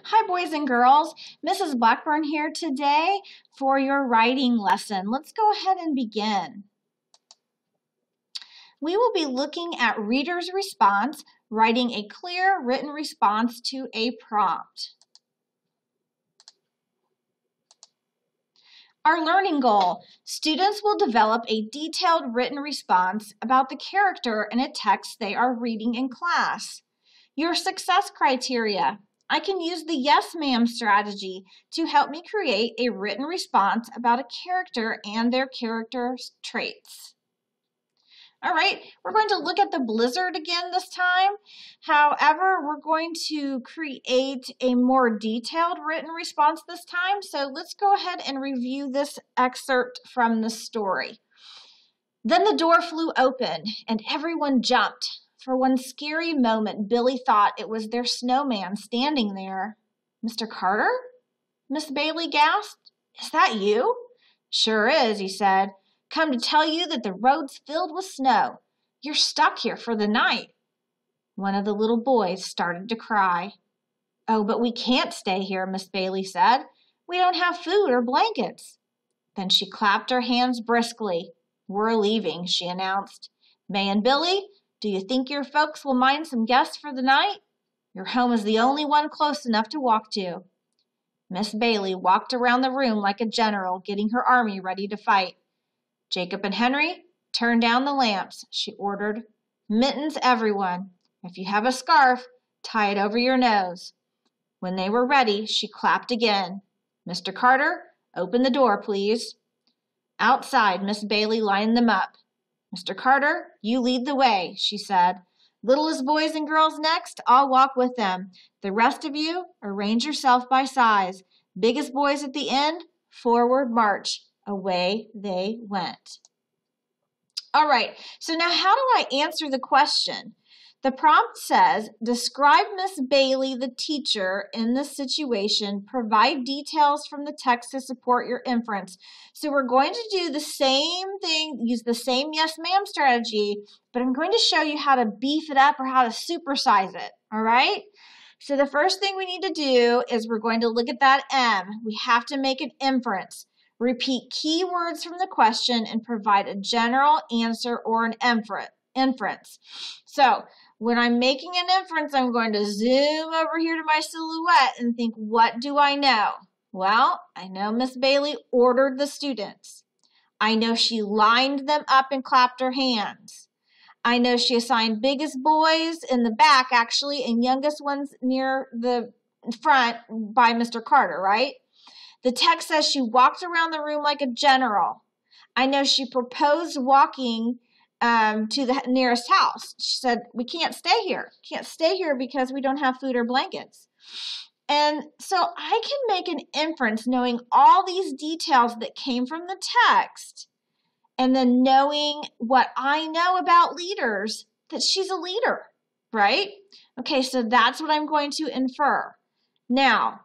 Hi, boys and girls. Mrs. Blackburn here today for your writing lesson. Let's go ahead and begin. We will be looking at reader's response, writing a clear written response to a prompt. Our learning goal: students will develop a detailed written response about the character in a text they are reading in class. Your success criteria: I can use the yes ma'am strategy to help me create a written response about a character and their character traits. All right, we're going to look at the blizzard again this time. However, we're going to create a more detailed written response this time. So let's go ahead and review this excerpt from the story. Then the door flew open and everyone jumped. For one scary moment, Billy thought it was their snowman standing there. "Mr. Carter?" Miss Bailey gasped. "Is that you?" "Sure is," he said. "Come to tell you that the road's filled with snow. You're stuck here for the night." One of the little boys started to cry. "Oh, but we can't stay here," Miss Bailey said. "We don't have food or blankets." Then she clapped her hands briskly. "We're leaving," she announced. "May and Billy, do you think your folks will mind some guests for the night? Your home is the only one close enough to walk to." Miss Bailey walked around the room like a general getting her army ready to fight. "Jacob and Henry, turn down the lamps," she ordered. "Mittens, everyone. If you have a scarf, tie it over your nose." When they were ready, she clapped again. "Mr. Carter, open the door, please." Outside, Miss Bailey lined them up. "Mr. Carter, you lead the way," she said. "Littlest boys and girls next, I'll walk with them. The rest of you, arrange yourself by size. Biggest boys at the end, forward march." Away they went. All right, so now how do I answer the question? The prompt says, describe Miss Bailey, the teacher, in this situation. Provide details from the text to support your inference. So we're going to do the same thing, use the same yes ma'am strategy, but I'm going to show you how to beef it up or how to supersize it, all right? So the first thing we need to do is we're going to look at that M. We have to make an inference. Repeat key words from the question and provide a general answer or an inference. So when I'm making an inference, I'm going to zoom over here to my silhouette and think, what do I know? Well, I know Miss Bailey ordered the students. I know she lined them up and clapped her hands. I know she assigned biggest boys in the back, actually, and youngest ones near the front by Mr. Carter, right? The text says she walked around the room like a general. I know she proposed walking to the nearest house. She said, we can't stay here. Can't stay here because we don't have food or blankets. And so I can make an inference knowing all these details that came from the text and then knowing what I know about leaders, that she's a leader, right? Okay, so that's what I'm going to infer. Now,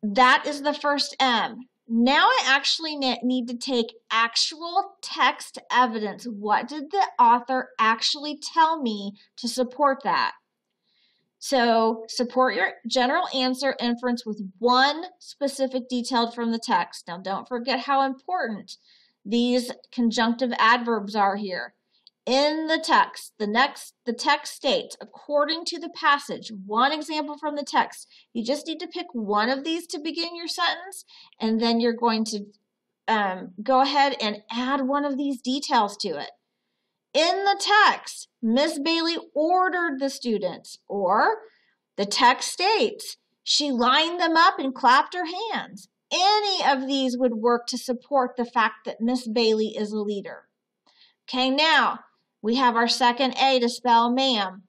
that is the first M. Now I actually need to take actual text evidence. What did the author actually tell me to support that? So support your general answer inference with one specific detail from the text. Now don't forget how important these conjunctive adverbs are here. In the text, the text states, according to the passage, one example from the text. You just need to pick one of these to begin your sentence, and then you're going to go ahead and add one of these details to it. In the text, Miss Bailey ordered the students, or the text states, she lined them up and clapped her hands. Any of these would work to support the fact that Miss Bailey is a leader. Okay, now we have our second A to spell ma'am.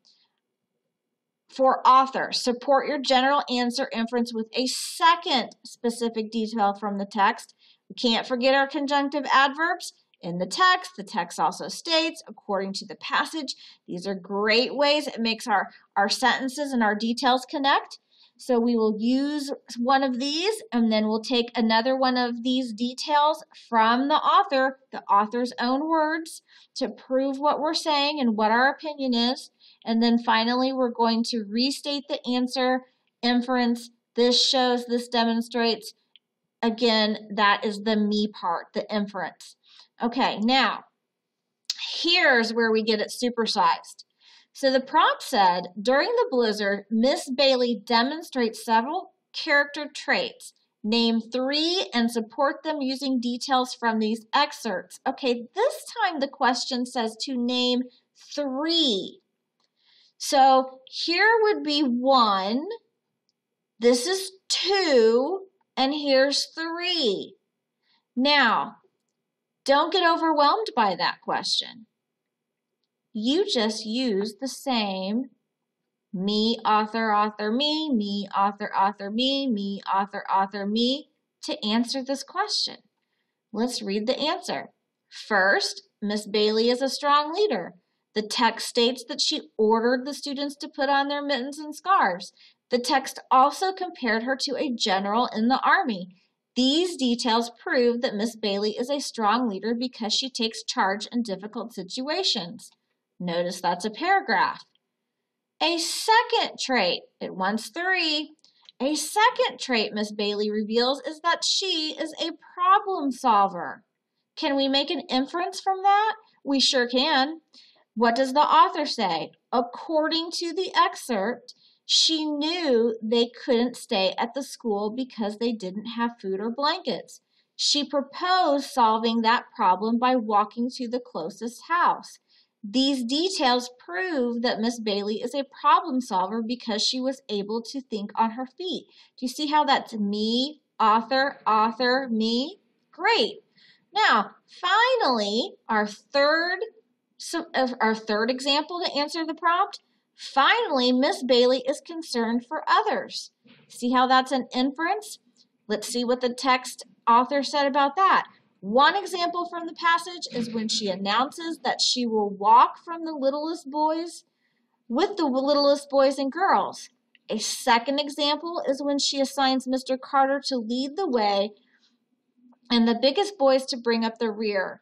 For author, support your general answer inference with a second specific detail from the text. We can't forget our conjunctive adverbs. In the text also states, according to the passage. These are great ways it makes our sentences and our details connect. So we will use one of these, and then we'll take another one of these details from the author's own words, to prove what we're saying and what our opinion is. And then finally, we're going to restate the answer, inference. This shows, this demonstrates. Again, that is the me part, the inference. Okay, now, here's where we get it supersized. So the prompt said, during the blizzard, Miss Bailey demonstrates several character traits. Name 3 and support them using details from these excerpts. Okay, this time the question says to name 3. So here would be 1, this is 2, and here's 3. Now, don't get overwhelmed by that question. You just use the same me, author, author, me, author, author, me, author, author, me to answer this question. Let's read the answer. First, Miss Bailey is a strong leader. The text states that she ordered the students to put on their mittens and scarves. The text also compared her to a general in the army. These details prove that Miss Bailey is a strong leader because she takes charge in difficult situations. Notice that's a paragraph. A second trait, it wants 3. A second trait Miss Bailey reveals is that she is a problem solver. Can we make an inference from that? We sure can. What does the author say? According to the excerpt, she knew they couldn't stay at the school because they didn't have food or blankets. She proposed solving that problem by walking to the closest house. These details prove that Miss Bailey is a problem solver because she was able to think on her feet. Do you see how that's me, author, author, me? Great. Now, finally, our third example to answer the prompt. Finally, Miss Bailey is concerned for others. See how that's an inference? Let's see what the text author said about that. One example from the passage is when she announces that she will walk from the littlest boys with the littlest boys and girls. A second example is when she assigns Mr. Carter to lead the way and the biggest boys to bring up the rear.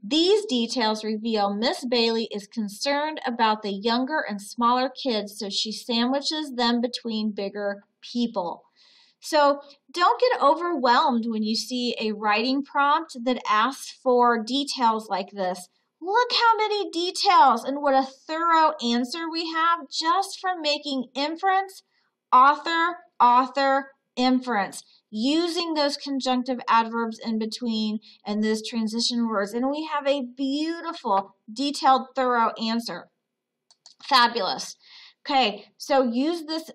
These details reveal Miss Bailey is concerned about the younger and smaller kids, so she sandwiches them between bigger people. So don't get overwhelmed when you see a writing prompt that asks for details like this. Look how many details and what a thorough answer we have just from making inference, author, author, inference, using those conjunctive adverbs in between and those transition words. And we have a beautiful, detailed, thorough answer. Fabulous. Okay, so use this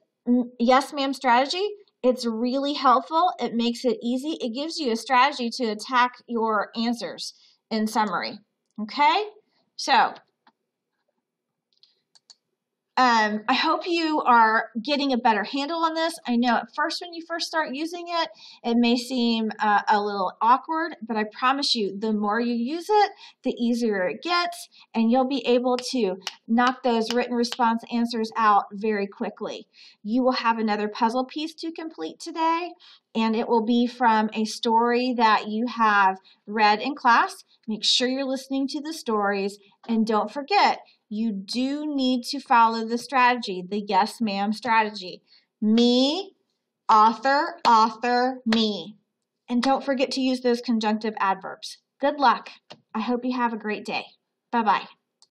yes ma'am strategy. It's really helpful. It makes it easy. It gives you a strategy to attack your answers in summary. Okay? So, I hope you are getting a better handle on this. I know at first when you first start using it, it may seem a little awkward, but I promise you, the more you use it, the easier it gets, and you'll be able to knock those written response answers out very quickly. You will have another puzzle piece to complete today, and it will be from a story that you have read in class. Make sure you're listening to the stories, and don't forget, you do need to follow the strategy, the yes ma'am strategy. Me, author, author, me. And don't forget to use those conjunctive adverbs. Good luck. I hope you have a great day. Bye-bye.